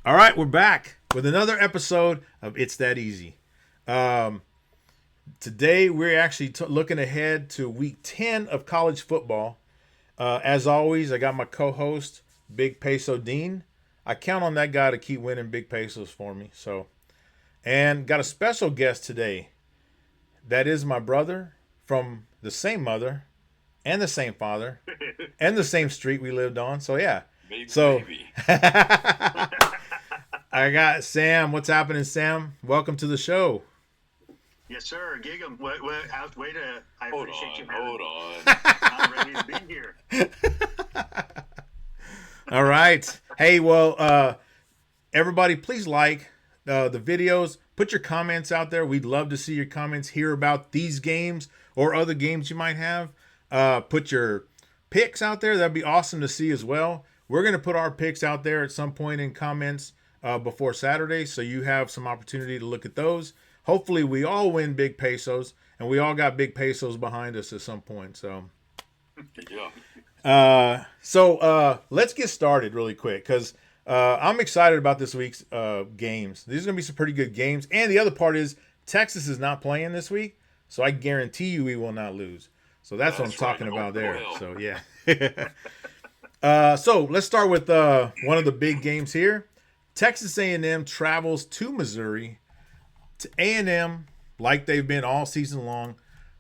All right, we're back with another episode of It's That Easy. Um, Today, we're actually looking ahead to week 10 of college football. As always, I got my co host, Big Peso Dean. I count on that guy to keep winning big pesos for me. And got a special guest today. That is my brother from the same mother and the same father and the same street we lived on. So, yeah. So, Maybe. I got Sam. What's happening, Sam? Welcome to the show. Yes, sir. Gig 'em. Way to. I Hold appreciate you on, having hold me. on. I'm ready to be here. All right. Hey, well, everybody, please like the videos. Put your comments out there. We'd love to see your comments, hear about these games or other games you might have. Put your picks out there. That'd be awesome to see as well. We're going to put our picks out there at some point in comments before Saturday, so you have some opportunity to look at those. Hopefully, we all win big pesos, and we all got big pesos behind us at some point. So, let's get started really quick because I'm excited about this week's games. These are going to be some pretty good games. And the other part is Texas is not playing this week, so I guarantee you we will not lose. So that's what I'm talking about there. So, yeah. So let's start with one of the big games here. Texas A&M travels to Missouri. To A&M, like they've been all season long,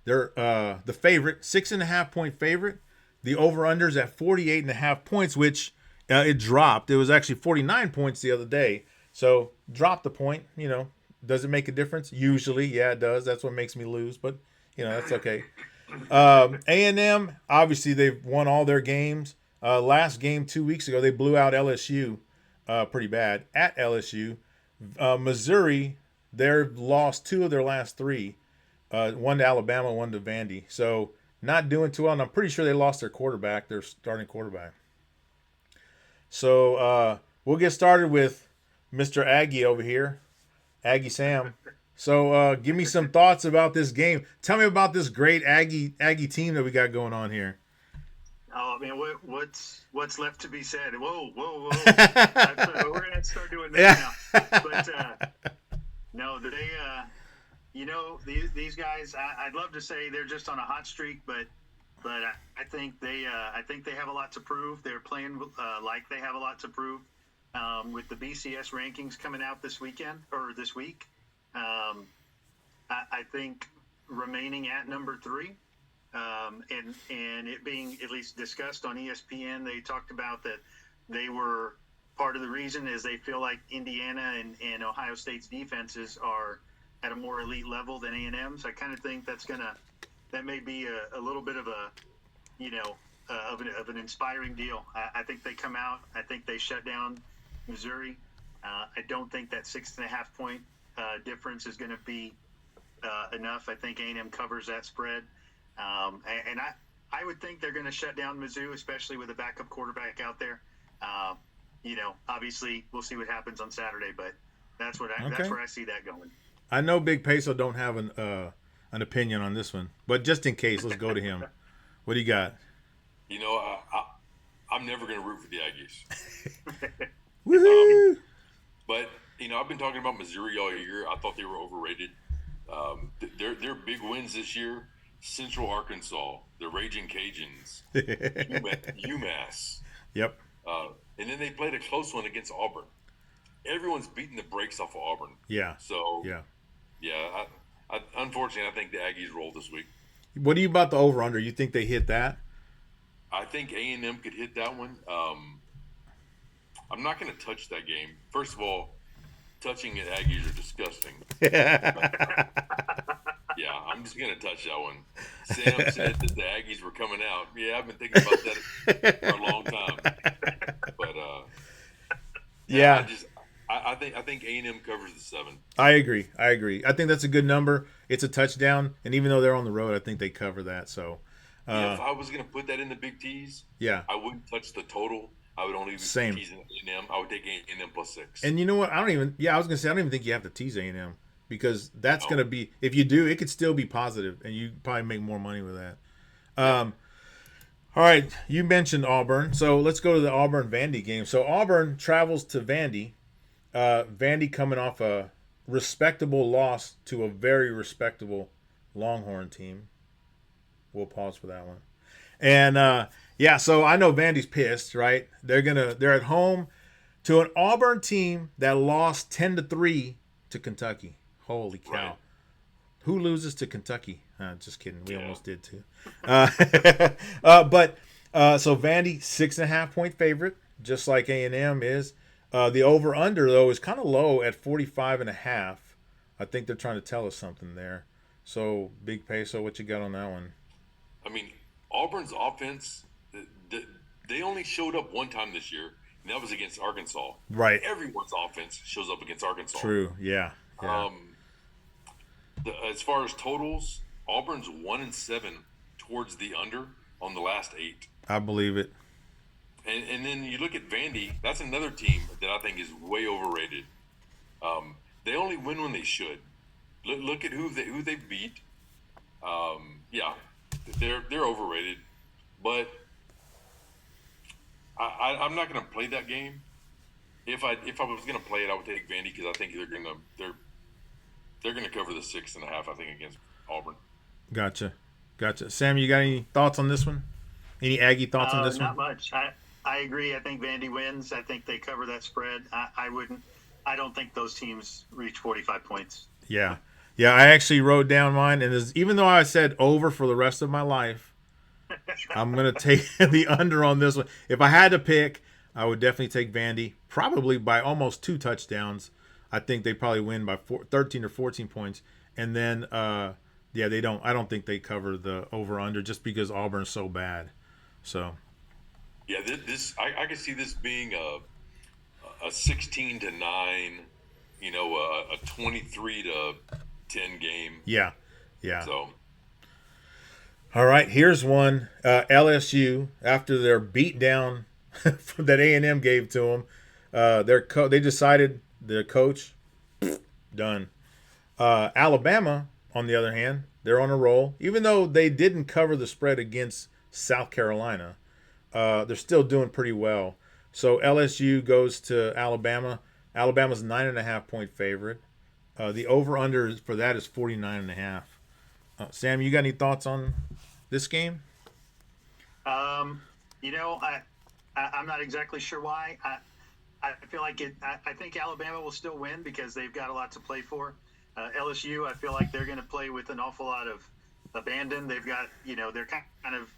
they're the favorite, 6.5-point favorite. The over-under's at 48.5 points, which it dropped. It was actually 49 points the other day. So dropped the point. Does it make a difference? Usually, yeah, it does. That's what makes me lose, but that's okay. A&M, obviously, they've won all their games. Last game 2 weeks ago, they blew out LSU pretty bad at LSU. Missouri, they've lost 2 of their last 3. One to Alabama, one to Vandy. So not doing too well. And I'm pretty sure they lost their quarterback, their starting quarterback. So we'll get started with Mr. Aggie over here, Aggie Sam. So give me some thoughts about this game. Tell me about this great Aggie team that we got going on here. Oh man, what's left to be said? Whoa! We're gonna start doing that now. But no, these guys. I'd love to say they're just on a hot streak, but I think they have a lot to prove. They're playing like they have a lot to prove. With the BCS rankings coming out this week, I think remaining at number 3. And it being at least discussed on ESPN, they talked about that they were part of the reason is they feel like Indiana and Ohio State's defenses are at a more elite level than A&M's. I kind of think that may be a little bit of a, of an inspiring deal. I think they come out. I think they shut down Missouri. I don't think that 6.5-point difference is going to be enough. I think A&M covers that spread. And I would think they're going to shut down Mizzou, especially with a backup quarterback out there. Obviously we'll see what happens on Saturday, but that's where I see that going. I know Big Peso don't have an opinion on this one, but just in case, let's go to him. What do you got? I'm never going to root for the Aggies. Woohoo! But I've been talking about Missouri all year. I thought they were overrated. Their big wins this year: Central Arkansas, the Raging Cajuns, UMass. Yep. And then they played a close one against Auburn. Everyone's beating the brakes off of Auburn. Yeah. So yeah. Unfortunately, I think the Aggies roll this week. What do you about the over/under? You think they hit that? I think A&M could hit that one. I'm not going to touch that game. First of all, touching at Aggies are disgusting. Yeah, I'm just going to touch that one. Sam said that the Aggies were coming out. Yeah, I've been thinking about that for a long time. But yeah, I think A&M covers the 7. I agree. I think that's a good number. It's a touchdown, and even though they're on the road, I think they cover that. So, if I was going to put that in the big tees, I wouldn't touch the total. I would only be teasing A&M. I would take A&M plus 6. And you know what? I was going to say I don't even think you have to tease A&M because that's going to be, if you do, it could still be positive, and you probably make more money with that. All right, you mentioned Auburn, so let's go to the Auburn-Vandy game. So Auburn travels to Vandy. Vandy coming off a respectable loss to a very respectable Longhorn team. We'll pause for that one. And yeah, so I know Vandy's pissed, right? They're at home to an Auburn team that lost 10-3 to Kentucky. Holy cow. Right. Who loses to Kentucky? Just kidding. We almost did too. But so Vandy 6.5-point favorite, just like A&M is. The over/under though is kind of low at 45.5. I think they're trying to tell us something there. So Big Peso, what you got on that one? I mean, Auburn's offense, they only showed up one time this year, and that was against Arkansas. Right. Everyone's offense shows up against Arkansas. True. Yeah. As far as totals, Auburn's 1-7 towards the under on the last 8. I believe it. And then you look at Vandy. That's another team that I think is way overrated. They only win when they should. Look at who they beat. Yeah, they're overrated. But I'm not going to play that game. If I was going to play it, I would take Vandy because I think they're going to cover the 6.5. I think against Auburn. Gotcha. Sam, you got any thoughts on this one? Any Aggie thoughts on this one? Not much. I agree. I think Vandy wins. I think they cover that spread. I don't think those teams reach 45 points. Yeah. I actually wrote down mine, and even though I said over for the rest of my life, I'm gonna take the under on this one. If I had to pick, I would definitely take Vandy, probably by almost 2 touchdowns. I think they probably win by 13 or 14 points, and then they don't. I don't think they cover the over under just because Auburn's so bad. So. Yeah, I could see this being a 16-9, a 23-10 game. Yeah. So, all right, here's one. LSU, after their beatdown that A&M gave to them, they decided their coach done. Alabama, on the other hand, they're on a roll. Even though they didn't cover the spread against South Carolina, they're still doing pretty well. So LSU goes to Alabama. Alabama's 9.5-point favorite. The over/under for that is 49.5. Sam, you got any thoughts on this game? I'm not exactly sure why. I feel like I think Alabama will still win because they've got a lot to play for. LSU, I feel like they're going to play with an awful lot of abandon. They've got, they're kind of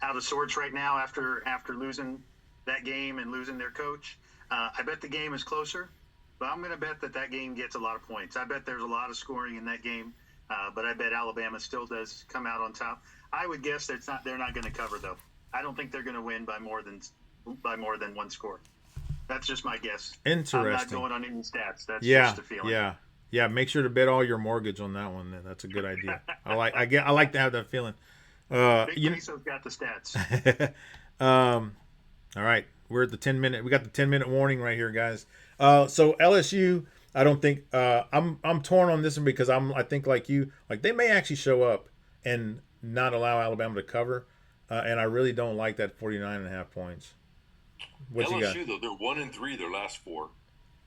out of sorts right now after losing that game and losing their coach. I bet the game is closer, but I'm going to bet that game gets a lot of points. I bet there's a lot of scoring in that game, but I bet Alabama still does come out on top. I would guess they're not going to cover though. I don't think they're going to win by more than one score. That's just my guess. Interesting. I'm not going on any stats. That's just a feeling. Yeah. Make sure to bet all your mortgage on that one. Then that's a good idea. I like to have that feeling. Big Peso's got the stats. All right, we're at the 10-minute. We got the 10-minute warning right here, guys. So LSU, I don't think I'm torn on this one because I think like you, like they may actually show up and not allow Alabama to cover, and I really don't like that 49.5 points. What LSU, you got? though, they're 1-3 their last 4.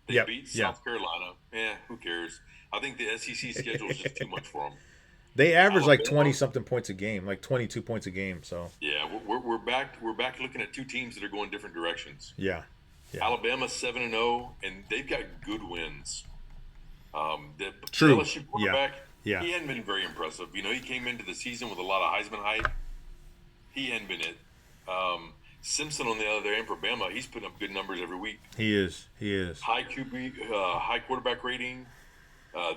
They beat South Carolina. Who cares? I think the SEC schedule is just too much for them. They average like 20-something points a game, like 22 points a game. So yeah, we're back looking at 2 teams that are going different directions. Yeah. Alabama's 7-0, and they've got good wins. True. The LSU quarterback, he hadn't been very impressive. He came into the season with a lot of Heisman hype. He hadn't been it. Simpson on the other end for Bama, he's putting up good numbers every week. He is. High quarterback rating.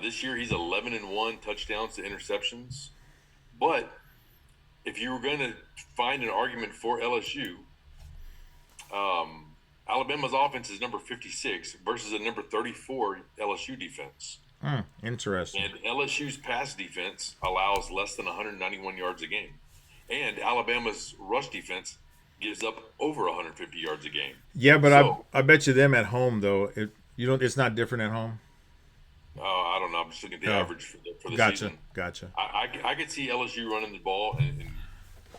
This year he's 11-1 touchdowns to interceptions. But if you were going to find an argument for LSU, Alabama's offense is number 56 versus a number 34 LSU defense. Interesting. And LSU's pass defense allows less than 191 yards a game. And Alabama's rush defense gives up over 150 yards a game. Yeah, but I bet you them at home though. It's not different at home. I don't know. I'm just looking at the average for the season. Gotcha. I could see LSU running the ball and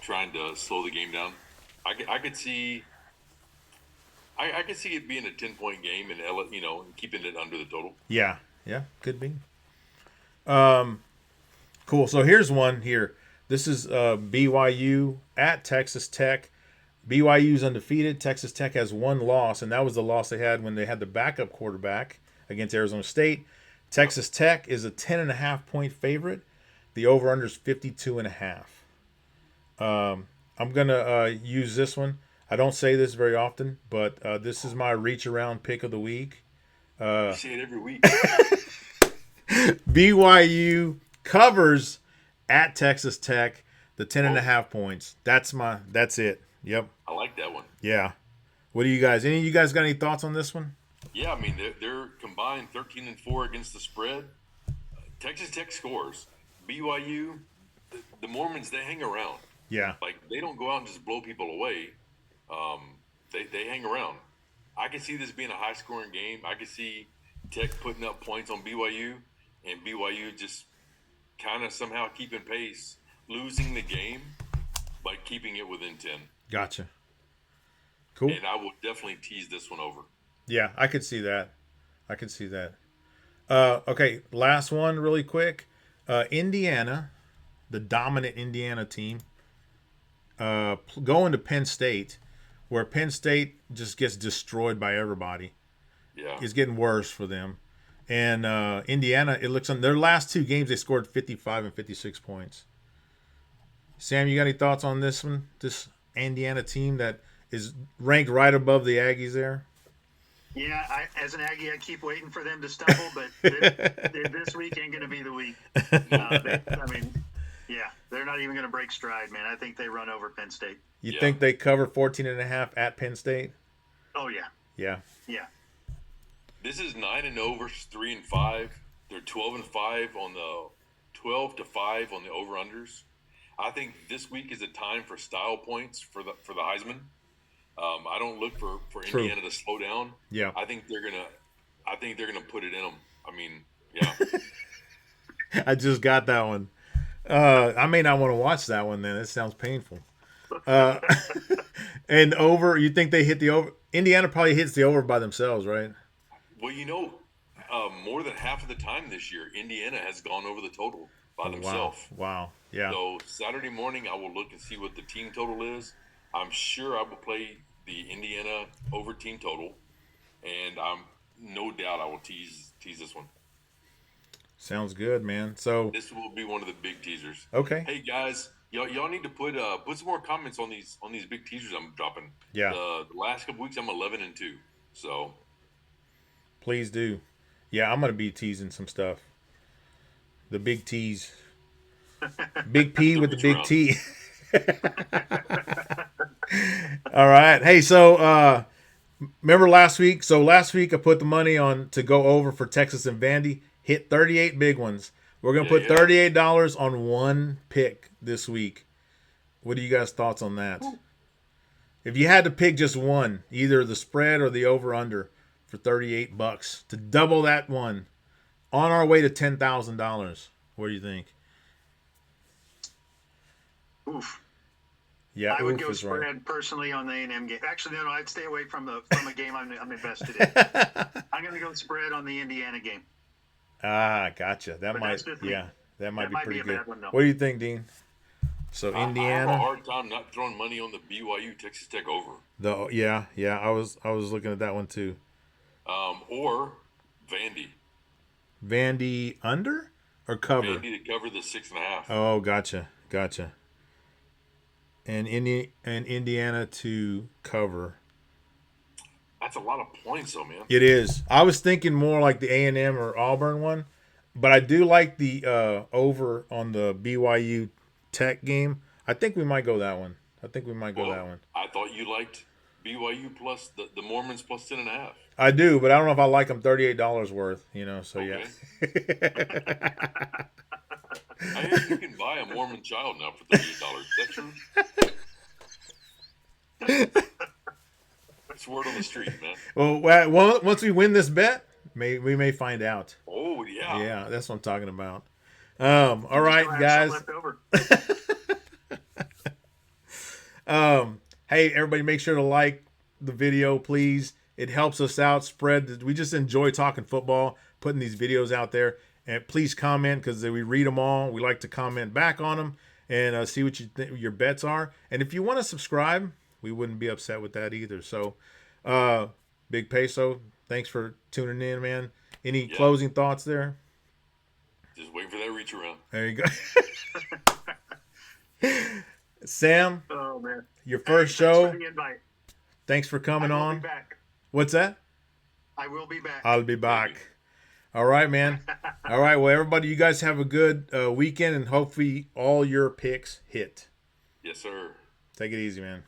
trying to slow the game down. I could see I can see it being a 10-point game and and keeping it under the total. Yeah, could be. Cool. So here's one here. This is BYU at Texas Tech. BYU's undefeated. Texas Tech has one loss, and that was the loss they had when they had the backup quarterback against Arizona State. Texas Tech is a 10.5-point favorite. The over-under is 52.5. I'm going to use this one. I don't say this very often, but this is my reach-around pick of the week. You say it every week. BYU covers at Texas Tech the 10.5 points. That's it. Yep. I like that one. Yeah. What do you guys? Any of you guys got any thoughts on this one? Yeah, I mean they're combined 13-4 against the spread. Texas Tech scores. BYU, the Mormons, they hang around. Yeah. Like they don't go out and just blow people away. They hang around. I can see this being a high-scoring game. I can see Tech putting up points on BYU, and BYU just kind of somehow keeping pace, losing the game, but keeping it within 10. Gotcha. Cool. And I will definitely tease this one over. Yeah, I could see that. Okay, last one really quick. Indiana, the dominant Indiana team, going to Penn State, where Penn State just gets destroyed by everybody. Yeah. It's getting worse for them. And Indiana, it looks on their last two games, they scored 55 and 56 points. Sam, you got any thoughts on this one? This Indiana team that is ranked right above the Aggies there? Yeah, as an Aggie, I keep waiting for them to stumble, but this week ain't going to be the week. They're not even going to break stride, man. I think they run over Penn State. You think they cover 14.5 at Penn State? Oh, yeah. Yeah. Yeah. This is 9-0 versus 3-5. They're 12-5 on the 12-5 on the over-unders. I think this week is a time for style points for the Heisman. I don't look for Indiana to slow down. Yeah. I think they're gonna put it in them. I mean, yeah. I just got that one. I may not want to watch that one then. It sounds painful. And over, you think they hit the over? Indiana probably hits the over by themselves, right? Well, more than half of the time this year, Indiana has gone over the total by themselves. Wow. Yeah. So Saturday morning, I will look and see what the team total is. I'm sure I will play the Indiana over team total, and I'm no doubt I will tease this one. Sounds good, man. So this will be one of the big teasers. Okay. Hey guys, y'all need to put some more comments on these big teasers I'm dropping. Yeah. The last couple weeks I'm 11-2. So please do. Yeah, I'm gonna be teasing some stuff. The big tease. Big P with the big T. All right. Hey, so remember last week? So last week I put the money on to go over for Texas and Vandy. Hit 38 big ones. We're going to put $38 on one pick this week. What are you guys' thoughts on that? If you had to pick just one, either the spread or the over-under for $38 to double that one, on our way to $10,000, what do you think? Oof. Yeah, I would go spread right. Personally on the A&M game. Actually, no, I'd stay away from a game I'm invested in. I'm going to go spread on the Indiana game. Ah, gotcha. That might be pretty good. What do you think, Dean? So Indiana. I have a hard time not throwing money on the BYU Texas Tech over. Yeah. I was looking at that one too. Or Vandy. Vandy under or cover? Vandy to cover the 6.5. Oh, gotcha. And Indiana to cover. That's a lot of points, though, man. It is. I was thinking more like the A&M or Auburn one, but I do like the over on the BYU Tech game. I think we might go that one. I thought you liked BYU plus the Mormons plus 10.5. I do, but I don't know if I like them $38 worth. So okay. Yeah. I hear you can buy a Mormon child now for $38. Is that true? That's word on the street, man. Well, once we win this bet, we may find out. Oh, yeah. Yeah, that's what I'm talking about. All right, guys. Hey, everybody, make sure to like the video, please. It helps us out. Spread. We just enjoy talking football, putting these videos out there. And please comment because we read them all. We like to comment back on them and see what your bets are. And if you want to subscribe, we wouldn't be upset with that either. So, Big Peso, thanks for tuning in, man. Any closing thoughts there? Just wait for that reach around. There you go. Sam, Oh man, your first thanks show. for the invite. Thanks for coming I will on. be back. What's that? I will be back. I'll be back. All right, man. All right. Well, everybody, you guys have a good weekend, and hopefully all your picks hit. Yes, sir. Take it easy, man.